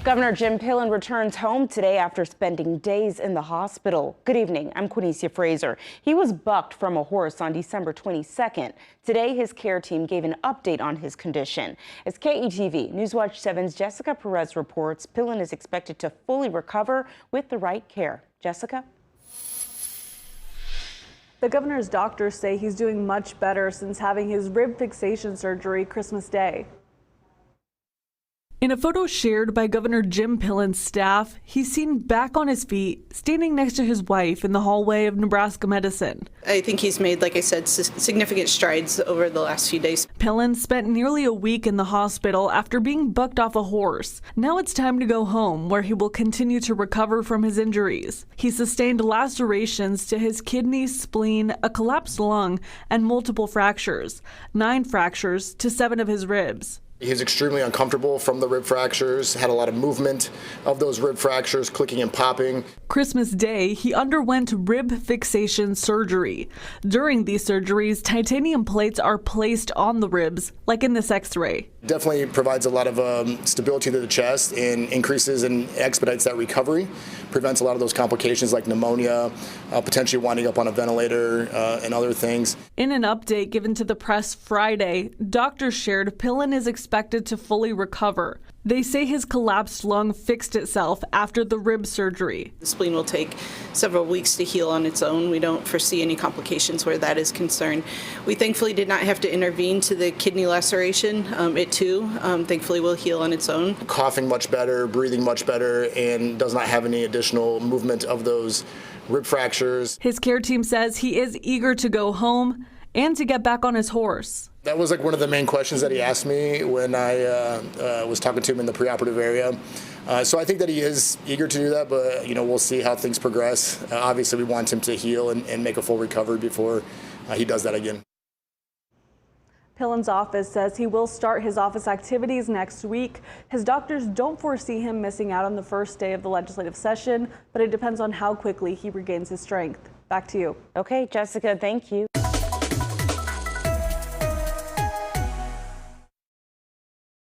Governor Jim Pillen returns home today after spending days in the hospital. Good evening. I'm Quinicia Fraser. He was bucked from a horse on December 22nd. Today, his care team gave an update on his condition. As KETV Newswatch 7's Jessica Perez reports, Pillen is expected to fully recover with the right care. Jessica? The governor's doctors say he's doing much better since having his rib fixation surgery Christmas Day. In a photo shared by Governor Jim Pillen's staff, he's seen back on his feet, standing next to his wife in the hallway of Nebraska Medicine. I think he's made, like I said, significant strides over the last few days. Pillen spent nearly a week in the hospital after being bucked off a horse. Now it's time to go home, where he will continue to recover from his injuries. He sustained lacerations to his kidney, spleen, a collapsed lung, and multiple fractures. 9 fractures to 7 of his ribs. He was extremely uncomfortable from the rib fractures, had a lot of movement of those rib fractures, clicking and popping. Christmas Day, he underwent rib fixation surgery. During these surgeries, titanium plates are placed on the ribs, like in this x-ray. Definitely provides a lot of stability to the chest and increases and expedites that recovery. Prevents a lot of those complications like pneumonia, potentially winding up on a ventilator and other things. In an update given to the press Friday, doctors shared Pillen is expected to fully recover. They say his collapsed lung fixed itself after the rib surgery. The spleen will take several weeks to heal on its own. We don't foresee any complications where that is concerned. We thankfully did not have to intervene to the kidney laceration. It too, thankfully, will heal on its own. Coughing much better, breathing much better, and does not have any additional movement of those rib fractures. His care team says he is eager to go home and to get back on his horse. That was like one of the main questions that he asked me when I was talking to him in the preoperative area. So I think that he is eager to do that, but we'll see how things progress. Obviously, we want him to heal and make a full recovery before he does that again. Pillen's office says he will start his office activities next week. His doctors don't foresee him missing out on the first day of the legislative session, but it depends on how quickly he regains his strength. Back to you. Okay, Jessica, thank you.